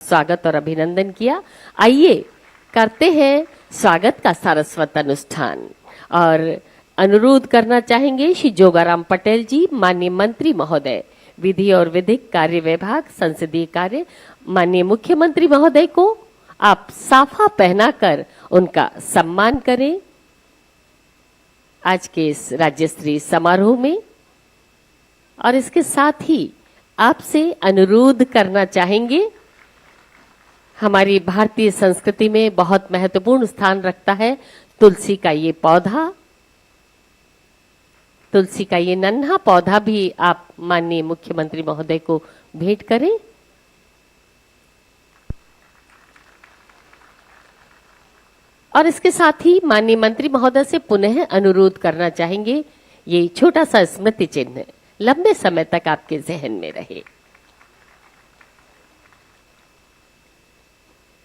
स्वागत और अभिनंदन किया। आइए करते हैं स्वागत का सारस्वत अनुष्ठान और अनुरोध करना चाहेंगे श्री जोगाराम पटेल जी, माननीय मंत्री महोदय, विधि और विधिक कार्य विभाग, संसदीय कार्य, माननीय मुख्यमंत्री महोदय को आप साफा पहनाकर उनका सम्मान करें आज के इस राज्य स्तरीय समारोह में। और इसके साथ ही आपसे अनुरोध करना चाहेंगे, हमारी भारतीय संस्कृति में बहुत महत्वपूर्ण स्थान रखता है तुलसी का ये पौधा। तुलसी का ये नन्हा पौधा भी आप माननीय मुख्यमंत्री महोदय को भेंट करें। और इसके साथ ही माननीय मंत्री महोदय से पुनः अनुरोध करना चाहेंगे, ये छोटा सा स्मृति चिन्ह लंबे समय तक आपके जहन में रहे।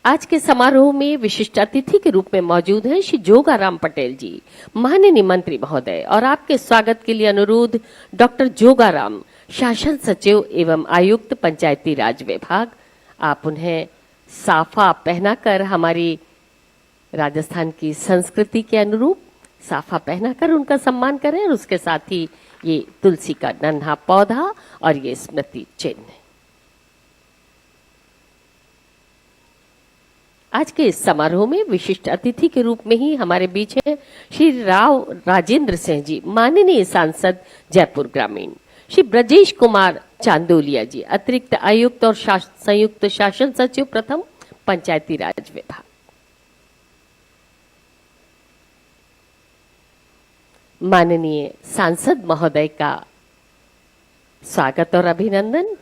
आज के समारोह में विशिष्ट अतिथि के रूप में मौजूद हैं श्री जोगाराम पटेल जी, माननीय मंत्री महोदय, और आपके स्वागत के लिए अनुरोध डॉक्टर जोगाराम, शासन सचिव एवं आयुक्त पंचायती राज विभाग। आप उन्हें साफा पहनाकर हमारी राजस्थान की संस्कृति के अनुरूप साफा पहनाकर उनका सम्मान करें और उसके साथ ही ये तुलसी का नन्हा पौधा और ये स्मृति चिन्ह। आज के इस समारोह में विशिष्ट अतिथि के रूप में ही हमारे बीच हैं श्री राव राजेंद्र सिंह जी, माननीय सांसद जयपुर ग्रामीण, श्री ब्रजेश कुमार चांदोलिया जी, अतिरिक्त आयुक्त और संयुक्त शासन सचिव प्रथम, पंचायती राज विभाग, माननीय सांसद महोदय का स्वागत और अभिनंदन।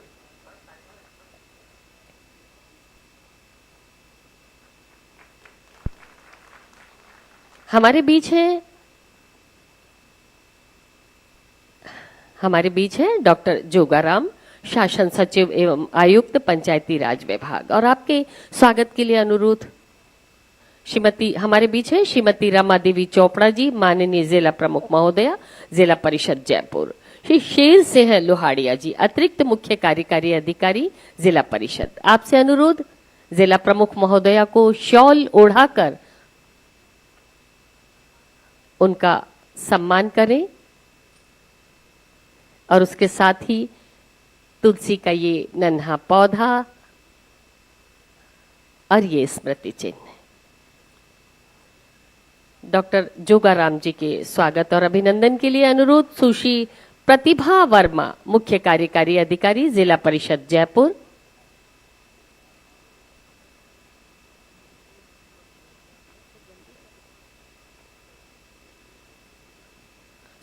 हमारे बीच है डॉक्टर जोगाराम, शासन सचिव एवं आयुक्त पंचायती राज विभाग, और आपके स्वागत के लिए अनुरोध हमारे बीच है श्रीमती रमा देवी चोपड़ा जी, माननीय जिला प्रमुख महोदया, जिला परिषद जयपुर, श्री शेर सिंह लोहाड़िया जी, अतिरिक्त मुख्य कार्यकारी अधिकारी, जिला परिषद। आपसे अनुरोध, जिला प्रमुख महोदया को शॉल ओढ़ाकर उनका सम्मान करें और उसके साथ ही तुलसी का ये नन्हा पौधा और ये स्मृति चिन्ह। डॉक्टर जोगाराम जी के स्वागत और अभिनंदन के लिए अनुरोध सुश्री प्रतिभा वर्मा, मुख्य कार्यकारी अधिकारी, जिला परिषद जयपुर,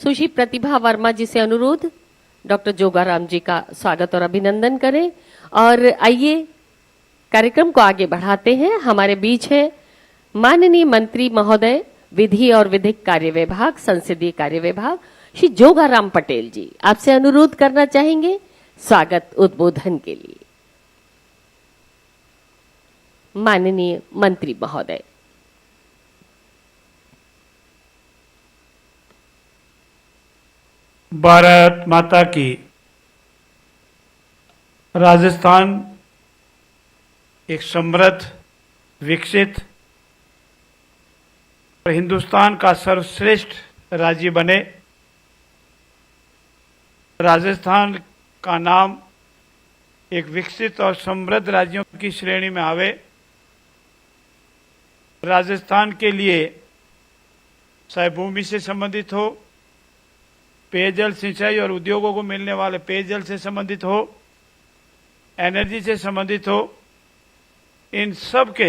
सुश्री प्रतिभा वर्मा जी से अनुरोध डॉक्टर जोगाराम जी का स्वागत और अभिनंदन करें। और आइए कार्यक्रम को आगे बढ़ाते हैं। हमारे बीच है माननीय मंत्री महोदय, विधि और विधिक कार्य विभाग, संसदीय कार्य विभाग, श्री जोगाराम पटेल जी। आपसे अनुरोध करना चाहेंगे स्वागत उद्बोधन के लिए। माननीय मंत्री महोदय। भारत माता की। राजस्थान एक समृद्ध, विकसित और हिंदुस्तान का सर्वश्रेष्ठ राज्य बने। राजस्थान का नाम एक विकसित और समृद्ध राज्यों की श्रेणी में आवे। राजस्थान के लिए चाहे भूमि से संबंधित हो, पेयजल, सिंचाई और उद्योगों को मिलने वाले पेयजल से संबंधित हो, एनर्जी से संबंधित हो, इन सब के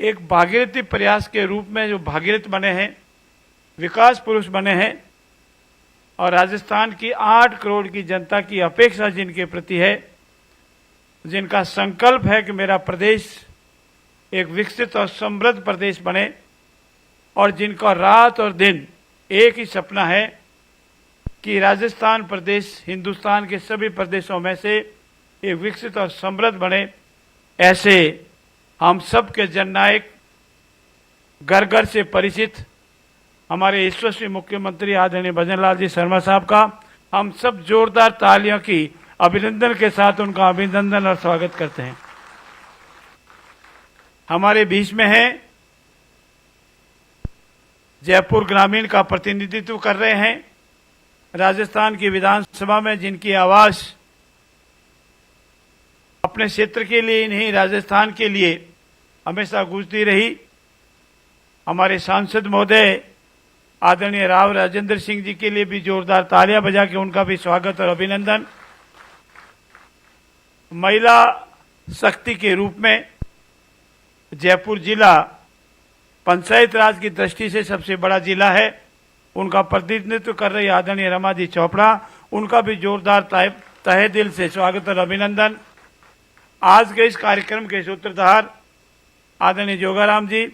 एक भागीरथी प्रयास के रूप में जो भागीरथ बने हैं, विकास पुरुष बने हैं, और राजस्थान की 8 करोड़ की जनता की अपेक्षा जिनके प्रति है, जिनका संकल्प है कि मेरा प्रदेश एक विकसित और समृद्ध प्रदेश बने, और जिनका रात और दिन एक ही सपना है कि राजस्थान प्रदेश हिंदुस्तान के सभी प्रदेशों में से एक विकसित और समृद्ध बने, ऐसे हम सब के जननायक, घर घर से परिचित हमारे यशस्वी मुख्यमंत्री आदरणीय भजनलाल जी शर्मा साहब का हम सब जोरदार तालियों की अभिनंदन के साथ उनका अभिनंदन और स्वागत करते हैं। हमारे बीच में हैं, जयपुर ग्रामीण का प्रतिनिधित्व कर रहे हैं, राजस्थान की विधानसभा में जिनकी आवाज अपने क्षेत्र के लिए नहीं राजस्थान के लिए हमेशा गूंजती रही, हमारे सांसद महोदय आदरणीय राव राजेंद्र सिंह जी के लिए भी जोरदार तालियां बजा के उनका भी स्वागत और अभिनंदन। महिला शक्ति के रूप में जयपुर जिला पंचायत राज की दृष्टि से सबसे बड़ा जिला है, उनका प्रतिनिधित्व कर रही आदरणीय रमा जी चोपड़ा, उनका भी जोरदार तहे दिल से स्वागत और अभिनंदन। आज के इस कार्यक्रम के सूत्रधार आदरणीय जोगाराम जी,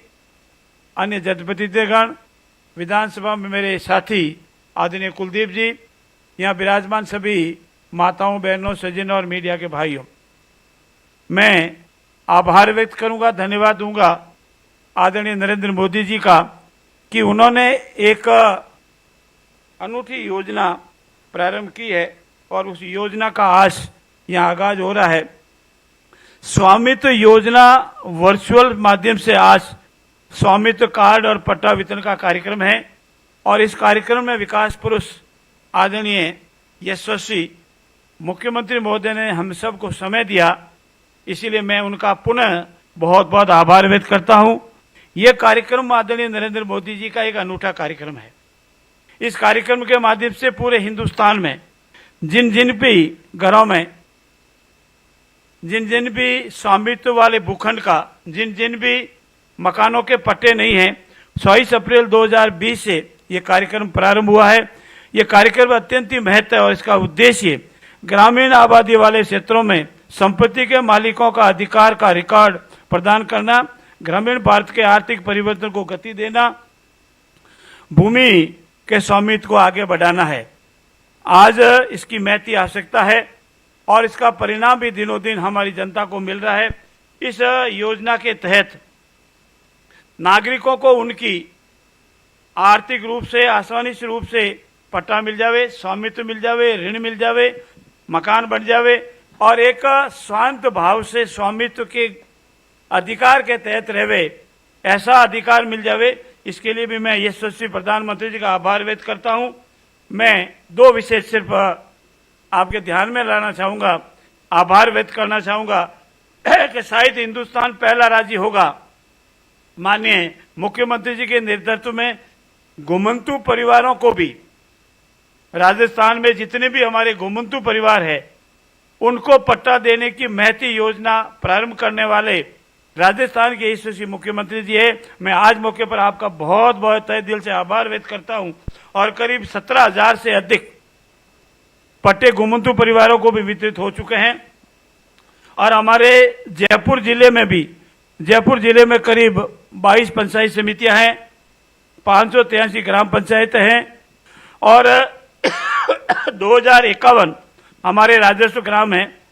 अन्य जनप्रतिनिधिगण, विधानसभा में मेरे साथी आदरणीय कुलदीप जी, यहाँ विराजमान सभी माताओं, बहनों, सज्जनों और मीडिया के भाइयों, मैं आभार व्यक्त करूंगा, धन्यवाद दूंगा आदरणीय नरेंद्र मोदी जी का कि उन्होंने एक अनूठी योजना प्रारंभ की है और उस योजना का आज यहाँ आगाज हो रहा है। स्वामित्व योजना वर्चुअल माध्यम से आज स्वामित्व कार्ड और पट्टा वितरण का कार्यक्रम है और इस कार्यक्रम में विकास पुरुष आदरणीय यशस्वी मुख्यमंत्री महोदय ने हम सबको समय दिया, इसीलिए मैं उनका पुनः बहुत बहुत आभार व्यक्त करता हूं। यह कार्यक्रम आदरणीय नरेंद्र मोदी जी का एक अनूठा कार्यक्रम है। इस कार्यक्रम के माध्यम से पूरे हिंदुस्तान में जिन जिन भी घरों में जिन जिन भी स्वामित्व वाले भूखंड का जिन जिन भी मकानों के पट्टे नहीं हैं, 22 अप्रैल 2020 से यह कार्यक्रम प्रारंभ हुआ है। यह कार्यक्रम अत्यंत ही महत्व है और इसका उद्देश्य ग्रामीण आबादी वाले क्षेत्रों में संपत्ति के मालिकों का अधिकार का रिकॉर्ड प्रदान करना, ग्रामीण भारत के आर्थिक परिवर्तन को गति देना, भूमि के स्वामित्व को आगे बढ़ाना है। आज इसकी महती आवश्यकता है और इसका परिणाम भी दिनों दिन हमारी जनता को मिल रहा है। इस योजना के तहत नागरिकों को उनकी आर्थिक रूप से आसानी से रूप से पट्टा मिल जावे, स्वामित्व मिल जावे, ऋण मिल जावे, मकान बन जावे और एक स्वांत भाव से स्वामित्व के अधिकार के तहत रहे, ऐसा अधिकार मिल जावे। इसके लिए भी मैं यशस्वी प्रधानमंत्री जी का आभार व्यक्त करता हूं। मैं दो विषय सिर्फ आपके ध्यान में लाना चाहूंगा, आभार व्यक्त करना चाहूंगा कि शायद हिंदुस्तान पहला राज्य होगा माननीय मुख्यमंत्री जी के नेतृत्व में घुमंतु परिवारों को भी, राजस्थान में जितने भी हमारे घुमंतु परिवार है उनको पट्टा देने की महती योजना प्रारंभ करने वाले राजस्थान के यशस्वी मुख्यमंत्री जी है। मैं आज मौके पर आपका बहुत बहुत तहे दिल से आभार व्यक्त करता हूं और करीब 17,000 से अधिक पट्टे घुमंतु परिवारों को भी वितरित हो चुके हैं और हमारे जयपुर जिले में करीब 22 पंचायत समितियां हैं, 583 ग्राम पंचायत हैं और 2051 हमारे राजस्व ग्राम है।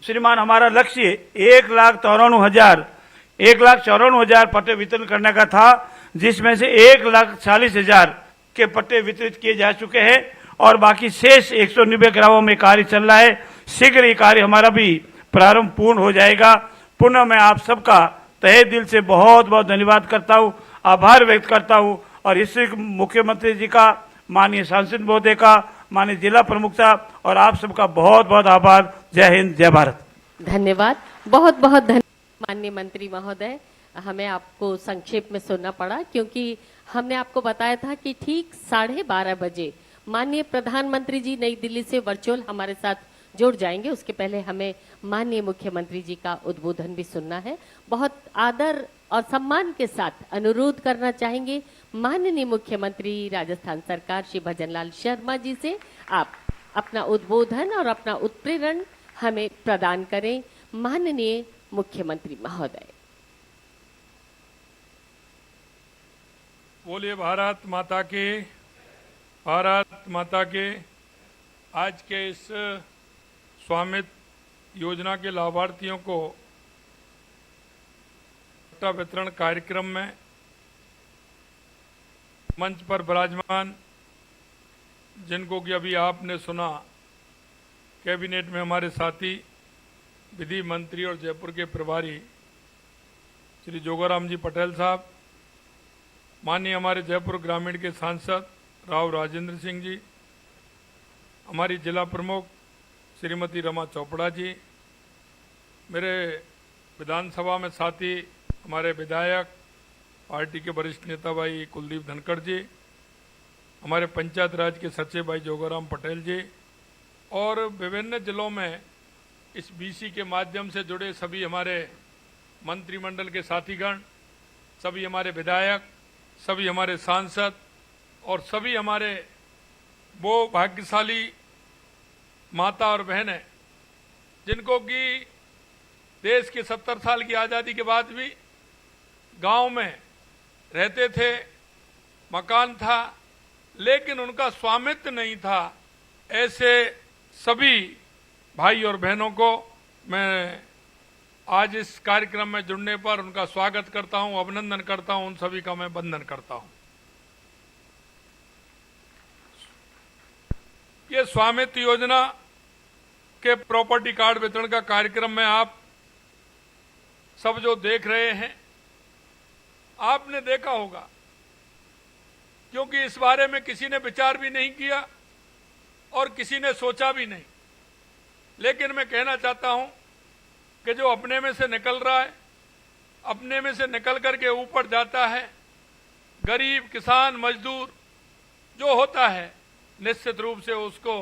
श्रीमान, हमारा लक्ष्य 1,94,000 पट्टे वितरण करने का था, जिसमें से 1,40,000 के पट्टे वितरित किए जा चुके हैं और बाकी शेष 190 ग्रामों में कार्य चल रहा है। शीघ्र ये कार्य हमारा भी प्रारंभ पूर्ण हो जाएगा। पुनः मैं आप सबका तहे दिल से बहुत बहुत धन्यवाद करता हूं, आभार व्यक्त करता हूं और इससे मुख्यमंत्री जी का, माननीय सांसद महोदय का, माननीय जिला प्रमुख साहब और आप सबका बहुत बहुत आभार। जय हिंद, जय भारत। धन्यवाद, बहुत बहुत धन्यवाद माननीय मंत्री महोदय। हमें आपको संक्षेप में सुनना पड़ा क्योंकि हमने आपको बताया था कि ठीक 12:30 बजे माननीय प्रधानमंत्री जी नई दिल्ली से वर्चुअल हमारे साथ जुड़ जाएंगे। उसके पहले हमें माननीय मुख्यमंत्री जी का उद्बोधन भी सुनना है। बहुत आदर और सम्मान के साथ अनुरोध करना चाहेंगे माननीय मुख्यमंत्री राजस्थान सरकार श्री भजनलाल शर्मा जी से आप अपना उद्बोधन और अपना उत्प्रेरण हमें प्रदान करें। माननीय मुख्यमंत्री महोदय। बोलिए भारत माता की, भारत माता के। आज के इस स्वामित्व योजना के लाभार्थियों को पट्टा वितरण कार्यक्रम में मंच पर विराजमान, जिनको कि अभी आपने सुना, कैबिनेट में हमारे साथी विधि मंत्री और जयपुर के प्रभारी श्री जोगाराम जी पटेल साहब, माननीय हमारे जयपुर ग्रामीण के सांसद राव राजेंद्र सिंह जी, हमारी जिला प्रमुख श्रीमती रमा चोपड़ा जी, मेरे विधानसभा में साथी हमारे विधायक पार्टी के वरिष्ठ नेता भाई कुलदीप धनखड़ जी, हमारे पंचायत राज के सचिव भाई जोगाराम पटेल जी और विभिन्न जिलों में इस बीसी के माध्यम से जुड़े सभी हमारे मंत्रिमंडल के साथीगण, सभी हमारे विधायक, सभी हमारे सांसद और सभी हमारे वो भाग्यशाली माता और बहनें जिनको कि देश के 70 साल की आज़ादी के बाद भी गांव में रहते थे, मकान था लेकिन उनका स्वामित्व नहीं था, ऐसे सभी भाई और बहनों को मैं आज इस कार्यक्रम में जुड़ने पर उनका स्वागत करता हूं, अभिनंदन करता हूं, उन सभी का मैं वंदन करता हूं। ये स्वामित्व योजना के प्रॉपर्टी कार्ड वितरण का कार्यक्रम में आप सब जो देख रहे हैं, आपने देखा होगा, क्योंकि इस बारे में किसी ने विचार भी नहीं किया और किसी ने सोचा भी नहीं। लेकिन मैं कहना चाहता हूं कि जो अपने में से निकल रहा है, अपने में से निकल करके ऊपर जाता है, गरीब, किसान, मजदूर जो होता है, निश्चित रूप से उसको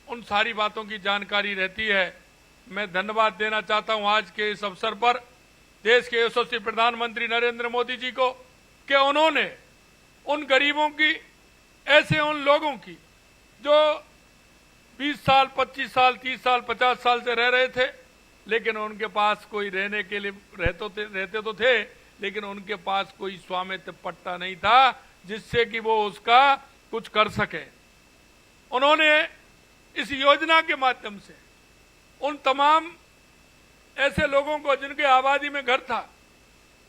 उन सारी बातों की जानकारी रहती है। मैं धन्यवाद देना चाहता हूं आज के इस अवसर पर देश के यशस्वी प्रधानमंत्री नरेंद्र मोदी जी को कि उन्होंने उन गरीबों की, ऐसे उन लोगों की जो 20 साल, 25 साल, 30 साल, 50 साल से रह रहे थे, लेकिन उनके पास कोई रहने के लिए रहते तो थे, लेकिन उनके पास कोई स्वामित्व पट्टा नहीं था जिससे कि वो उसका कुछ कर सके। उन्होंने इस योजना के माध्यम से उन तमाम ऐसे लोगों को जिनके आबादी में घर था,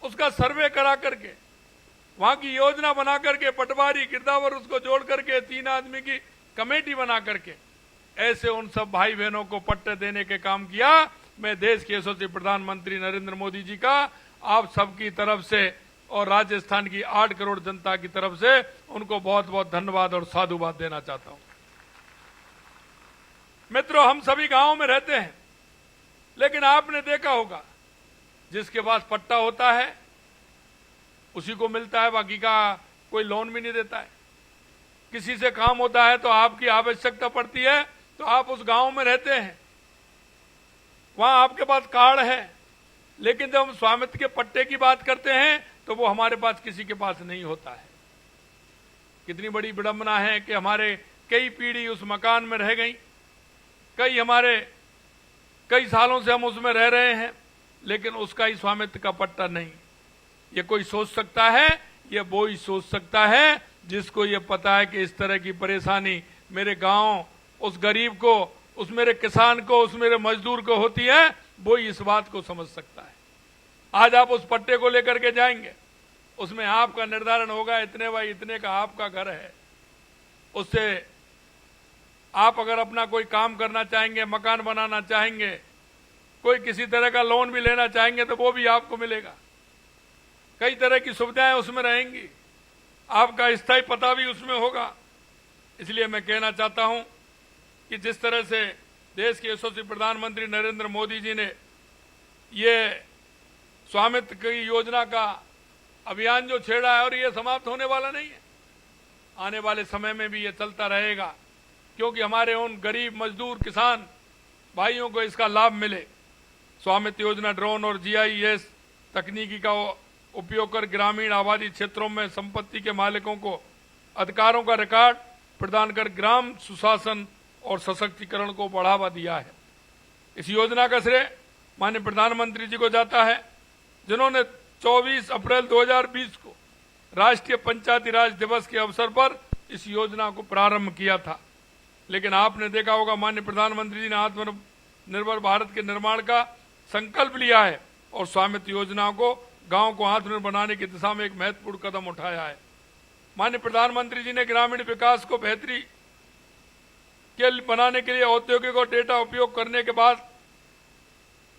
उसका सर्वे करा करके, वहां की योजना बना करके, पटवारी, गिरदावर उसको जोड़ करके 3 आदमी की कमेटी बना करके ऐसे उन सब भाई बहनों को पट्टे देने के काम किया। मैं देश के यशस्वी प्रधानमंत्री नरेंद्र मोदी जी का आप सबकी तरफ से और राजस्थान की 8 करोड़ जनता की तरफ से उनको बहुत बहुत धन्यवाद और साधुवाद देना चाहता हूं। मित्रों, हम सभी गांवों में रहते हैं, लेकिन आपने देखा होगा जिसके पास पट्टा होता है उसी को मिलता है, बाकी का कोई लोन भी नहीं देता है। किसी से काम होता है तो आपकी आवश्यकता पड़ती है तो आप उस गांव में रहते हैं, वहां आपके पास कार्ड है, लेकिन जब हम स्वामित्व के पट्टे की बात करते हैं तो वो हमारे पास किसी के पास नहीं होता है। कितनी बड़ी विडंबना है कि हमारे कई पीढ़ी उस मकान में रह गई, कई सालों से हम उसमें रह रहे हैं, लेकिन उसका ही स्वामित्व का पट्टा नहीं। ये कोई सोच सकता है, ये वो ही सोच सकता है जिसको ये पता है कि इस तरह की परेशानी मेरे गांव, उस गरीब को, उस मेरे किसान को, उस मेरे मजदूर को होती है, वो ही इस बात को समझ सकता है। आज आप उस पट्टे को लेकर के जाएंगे, उसमें आपका निर्धारण होगा इतने बाई इतने का आपका घर है। उससे आप अगर अपना कोई काम करना चाहेंगे, मकान बनाना चाहेंगे, कोई किसी तरह का लोन भी लेना चाहेंगे तो वो भी आपको मिलेगा। कई तरह की सुविधाएं उसमें रहेंगी, आपका स्थायी पता भी उसमें होगा। इसलिए मैं कहना चाहता हूं कि जिस तरह से देश के यशस्वी प्रधानमंत्री नरेंद्र मोदी जी ने ये स्वामित्व की योजना का अभियान जो छेड़ा है, और ये समाप्त होने वाला नहीं है, आने वाले समय में भी ये चलता रहेगा, क्योंकि हमारे उन गरीब, मजदूर, किसान भाइयों को इसका लाभ मिले। स्वामित्व योजना ड्रोन और GIS तकनीकी का उपयोग कर ग्रामीण आबादी क्षेत्रों में संपत्ति के मालिकों को अधिकारों का रिकॉर्ड प्रदान कर ग्राम सुशासन और सशक्तिकरण को बढ़ावा दिया है। इस योजना का श्रेय माननीय प्रधानमंत्री जी को जाता है, जिन्होंने 24 अप्रैल 2020 को राष्ट्रीय पंचायती राज दिवस के अवसर पर इस योजना को प्रारंभ किया था। लेकिन आपने देखा होगा माननीय प्रधानमंत्री जी ने आत्मनिर्भर भारत के निर्माण का संकल्प लिया है और स्वामित्व योजना को गांव को आत्मनिर्भर बनाने की दिशा में एक महत्वपूर्ण कदम उठाया है। माननीय प्रधानमंत्री जी ने ग्रामीण विकास को बेहतरी के बनाने के लिए औद्योगिक और डेटा उपयोग करने के बाद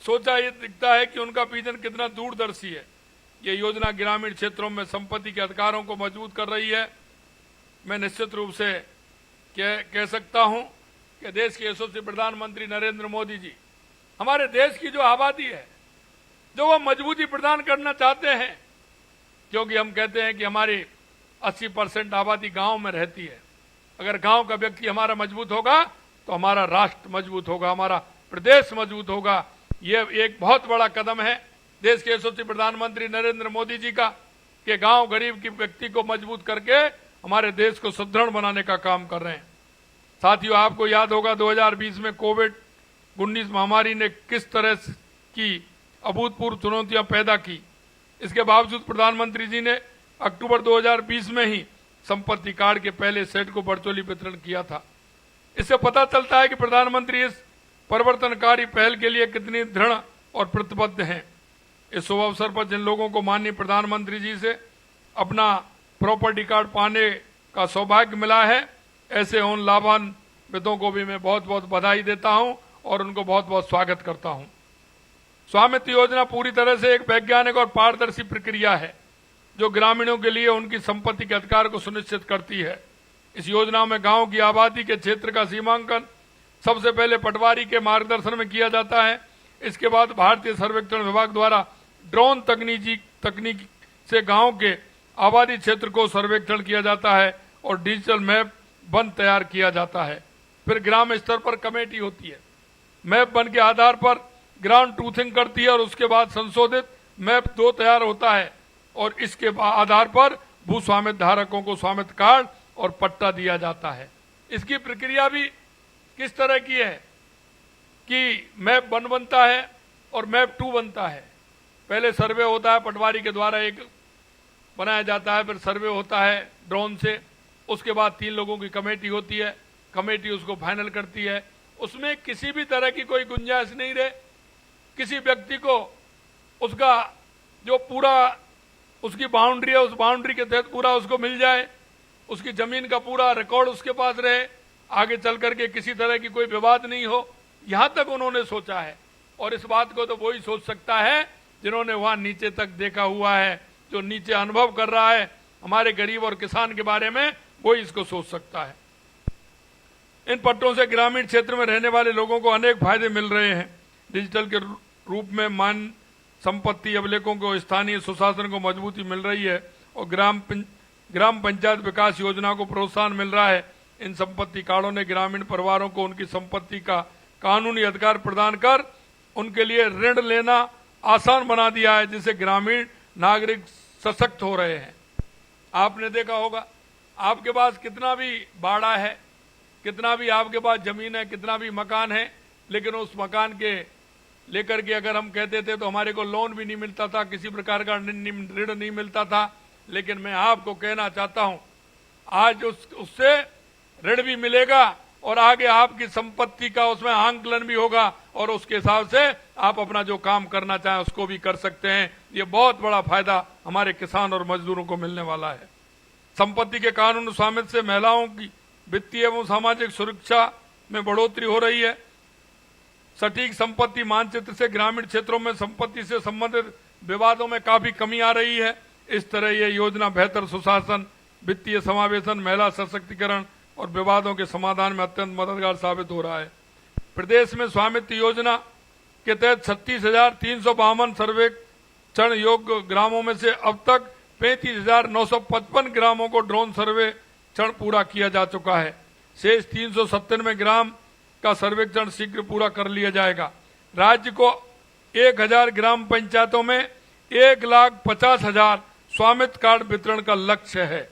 सोचा, ये दिखता है कि उनका विजन कितना दूरदर्शी है। ये योजना ग्रामीण क्षेत्रों में संपत्ति के अधिकारों को मजबूत कर रही है। मैं निश्चित रूप से कह सकता हूं कि देश के यशस्वी प्रधानमंत्री नरेंद्र मोदी जी हमारे देश की जो आबादी है, जो वो मजबूती प्रदान करना चाहते हैं, क्योंकि हम कहते हैं कि हमारी 80% आबादी गांव में रहती है। अगर गांव का व्यक्ति हमारा मजबूत होगा तो हमारा राष्ट्र मजबूत होगा, हमारा प्रदेश मजबूत होगा। ये एक बहुत बड़ा कदम है देश के यशस्वी प्रधानमंत्री नरेंद्र मोदी जी का कि गांव गरीब की व्यक्ति को मजबूत करके हमारे देश को सुदृढ़ बनाने का काम कर रहे हैं। साथियों, आपको याद होगा 2020 में कोविड-19 महामारी ने किस तरह की अभूतपूर्व चुनौतियां पैदा की। इसके बावजूद प्रधानमंत्री जी ने अक्टूबर 2020 में ही संपत्ति कार्ड के पहले सेट को वर्चुअली वितरण किया था। इससे पता चलता है कि प्रधानमंत्री इस परिवर्तनकारी पहल के लिए कितनी दृढ़ और प्रतिबद्ध हैं। इस शुभ अवसर पर जिन लोगों को माननीय प्रधानमंत्री जी से अपना प्रॉपर्टी कार्ड पाने का सौभाग्य मिला है, ऐसे उन लाभान्वितों को भी मैं बहुत बहुत बधाई देता हूं और उनको बहुत बहुत स्वागत करता हूं। स्वामित्व योजना पूरी तरह से एक वैज्ञानिक और पारदर्शी प्रक्रिया है जो ग्रामीणों के लिए उनकी संपत्ति के अधिकार को सुनिश्चित करती है। इस योजना में गांव की आबादी के क्षेत्र का सीमांकन सबसे पहले पटवारी के मार्गदर्शन में किया जाता है। इसके बाद भारतीय सर्वेक्षण विभाग द्वारा ड्रोन तकनीक से गांव के आबादी क्षेत्र को सर्वेक्षण किया जाता है और डिजिटल मैप वन तैयार किया जाता है। फिर ग्राम स्तर पर कमेटी होती है, मैप वन के आधार पर ग्राउंड ट्रूथिंग करती है और उसके बाद संशोधित मैप 2 तैयार होता है और इसके आधार पर भू स्वामित्व धारकों को स्वामित्व कार्ड और पट्टा दिया जाता है। इसकी प्रक्रिया भी किस तरह की है कि मैप 1 बनता है और मैप 2 बनता है। पहले सर्वे होता है, पटवारी के द्वारा एक बनाया जाता है, फिर सर्वे होता है ड्रोन से, उसके बाद 3 लोगों की कमेटी होती है, कमेटी उसको फाइनल करती है। उसमें किसी भी तरह की कोई गुंजाइश नहीं रहे, किसी व्यक्ति को उसका जो पूरा उसकी बाउंड्री है उस बाउंड्री के तहत पूरा उसको मिल जाए, उसकी जमीन का पूरा रिकॉर्ड उसके पास रहे, आगे चल करके किसी तरह की कोई विवाद नहीं हो, यहां तक उन्होंने सोचा है। और इस बात को तो वही सोच सकता है जिन्होंने वहां नीचे तक देखा हुआ है, जो नीचे अनुभव कर रहा है हमारे गरीब और किसान के बारे में, वही इसको सोच सकता है। इन पट्टों से ग्रामीण क्षेत्र में रहने वाले लोगों को अनेक फायदे मिल रहे हैं। डिजिटल के रूप में मान संपत्ति अभिलेखों को स्थानीय सुशासन को मजबूती मिल रही है और ग्राम पंचायत विकास योजना को प्रोत्साहन मिल रहा है। इन संपत्ति कार्डों ने ग्रामीण परिवारों को उनकी संपत्ति का कानूनी अधिकार प्रदान कर उनके लिए ऋण लेना आसान बना दिया है, जिससे ग्रामीण नागरिक सशक्त हो रहे हैं। आपने देखा होगा, आपके पास कितना भी बाड़ा है, कितना भी आपके पास जमीन है, कितना भी मकान है, लेकिन उस मकान के लेकर के अगर हम कहते थे तो हमारे को लोन भी नहीं मिलता था, किसी प्रकार का ऋण नहीं मिलता था। लेकिन मैं आपको कहना चाहता हूं, आज उससे ऋण भी मिलेगा और आगे आपकी संपत्ति का उसमें आंकलन भी होगा और उसके हिसाब से आप अपना जो काम करना चाहें उसको भी कर सकते हैं। ये बहुत बड़ा फायदा हमारे किसान और मजदूरों को मिलने वाला है। संपत्ति के कानून स्वामित्व से महिलाओं की वित्तीय एवं सामाजिक सुरक्षा में बढ़ोतरी हो रही है। सटीक संपत्ति मानचित्र से ग्रामीण क्षेत्रों में संपत्ति से संबंधित विवादों में काफी कमी आ रही है। इस तरह यह योजना बेहतर सुशासन, वित्तीय समावेशन, महिला सशक्तिकरण और विवादों के समाधान में अत्यंत मददगार साबित हो रहा है। प्रदेश में स्वामित्व योजना के तहत 36,352 सर्वेक्षण योग्य ग्रामों में से अब तक 35,955 ग्रामों को ड्रोन सर्वेक्षण पूरा किया जा चुका है। शेष 397 ग्राम का सर्वेक्षण शीघ्र पूरा कर लिया जाएगा। राज्य को 1000 ग्राम पंचायतों में 1,50,000 स्वामित्व कार्ड वितरण का लक्ष्य है।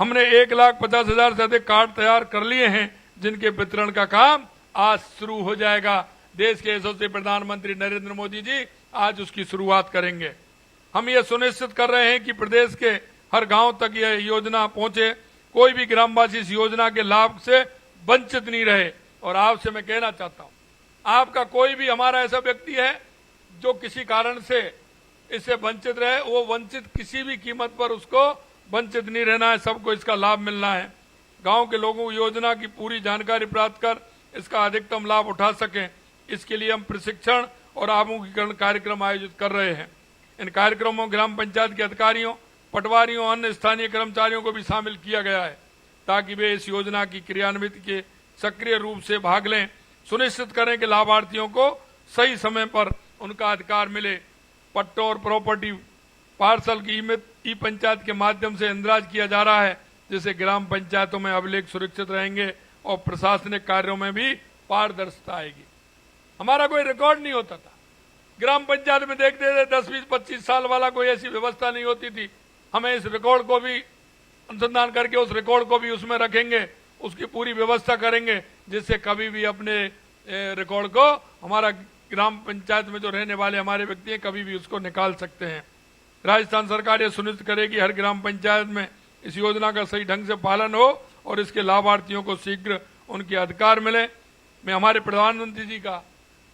हमने 1,50,000 से अधिक कार्ड तैयार कर लिए हैं, जिनके वितरण का काम आज शुरू हो जाएगा। देश के यशस्वी प्रधानमंत्री नरेंद्र मोदी जी आज उसकी शुरुआत करेंगे। हम ये सुनिश्चित कर रहे हैं कि प्रदेश के हर गांव तक यह योजना पहुंचे, कोई भी ग्रामवासी इस योजना के लाभ से वंचित नहीं रहे। और आपसे मैं कहना चाहता हूं, आपका कोई भी हमारा ऐसा व्यक्ति है जो किसी कारण से इससे वंचित रहे, वो वंचित किसी भी कीमत पर उसको वंचित नहीं रहना है, सबको इसका लाभ मिलना है। गांव के लोगों को योजना की पूरी जानकारी प्राप्त कर इसका अधिकतम लाभ उठा सकें, इसके लिए हम प्रशिक्षण और आमुखीकरण कार्यक्रम आयोजित कर रहे हैं। इन कार्यक्रमों में ग्राम पंचायत के अधिकारियों, पटवारियों, अन्य स्थानीय कर्मचारियों को भी शामिल किया गया है ताकि वे इस योजना की क्रियान्वित के सक्रिय रूप से भाग लें, सुनिश्चित करें कि लाभार्थियों को सही समय पर उनका अधिकार मिले। पट्टों और प्रॉपर्टी पार्सल की ई पंचायत के माध्यम से इंदराज किया जा रहा है, जिससे ग्राम पंचायतों में अभिलेख सुरक्षित रहेंगे और प्रशासनिक कार्यों में भी पारदर्शिता आएगी। हमारा कोई रिकॉर्ड नहीं होता था, ग्राम पंचायत में देखते थे 10, 20, 25 साल वाला कोई ऐसी व्यवस्था नहीं होती थी। हमें इस रिकॉर्ड को भी अनुसंधान करके उस रिकॉर्ड को भी उसमें रखेंगे, उसकी पूरी व्यवस्था करेंगे, जिससे कभी भी अपने रिकॉर्ड को हमारा ग्राम पंचायत में जो रहने वाले हमारे व्यक्ति हैं कभी भी उसको निकाल सकते हैं। राजस्थान सरकार ये सुनिश्चित करेगी हर ग्राम पंचायत में इस योजना का सही ढंग से पालन हो और इसके लाभार्थियों को शीघ्र उनके अधिकार मिले। मैं हमारे प्रधानमंत्री जी का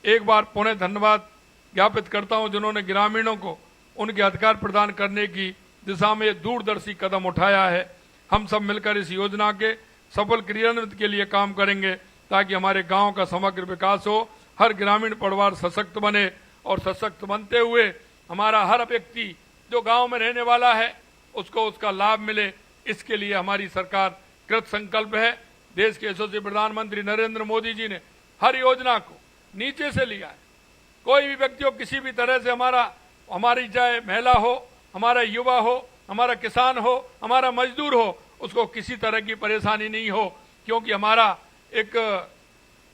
एक बार पुनः धन्यवाद ज्ञापित करता हूं, जिन्होंने ग्रामीणों को उनके अधिकार प्रदान करने की दिशा में दूरदर्शी कदम उठाया है। हम सब मिलकर इस योजना के सफल क्रियान्वित के लिए काम करेंगे ताकि हमारे गांव का समग्र विकास हो, हर ग्रामीण परिवार सशक्त बने और सशक्त बनते हुए हमारा हर व्यक्ति जो गांव में रहने वाला है उसको उसका लाभ मिले। इसके लिए हमारी सरकार कृत संकल्प है। देश के यशस्वी प्रधानमंत्री नरेंद्र मोदी जी ने हर योजना को नीचे से लिया है। कोई भी व्यक्ति हो, किसी भी तरह से हमारी चाहे महिला हो, हमारा युवा हो, हमारा किसान हो, हमारा मजदूर हो, उसको किसी तरह की परेशानी नहीं हो, क्योंकि हमारा एक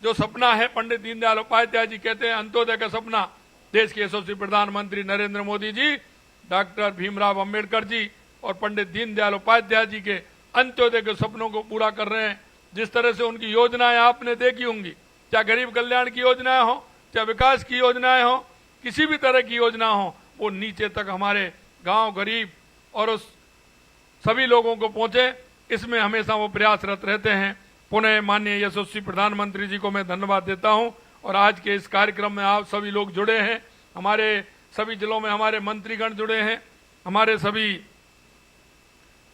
जो सपना है, पंडित दीनदयाल उपाध्याय जी कहते हैं अंत्योदय का सपना। देश के यशस्वी प्रधानमंत्री नरेंद्र मोदी जी, डॉक्टर भीमराव अंबेडकर जी और पंडित दीनदयाल उपाध्याय जी के अंत्योदय के सपनों को पूरा कर रहे हैं। जिस तरह से उनकी योजनाएं आपने देखी होंगी, चाहे गरीब कल्याण की योजनाएं हो, चाहे विकास की योजनाएं हो, किसी भी तरह की योजना हो, वो नीचे तक हमारे गांव गरीब और उस सभी लोगों को पहुंचे, इसमें हमेशा वो प्रयासरत रहते हैं। पुनः माननीय यशस्वी प्रधानमंत्री जी को मैं धन्यवाद देता हूं। और आज के इस कार्यक्रम में आप सभी लोग जुड़े हैं, हमारे सभी जिलों में हमारे मंत्रीगण जुड़े हैं, हमारे सभी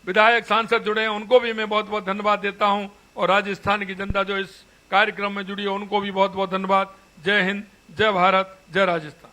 विधायक सांसद जुड़े हैं, उनको भी मैं बहुत बहुत धन्यवाद देता हूं। और राजस्थान की जनता जो इस कार्यक्रम में जुड़ी है उनको भी बहुत बहुत धन्यवाद। जय हिंद, जय भारत, जय राजस्थान।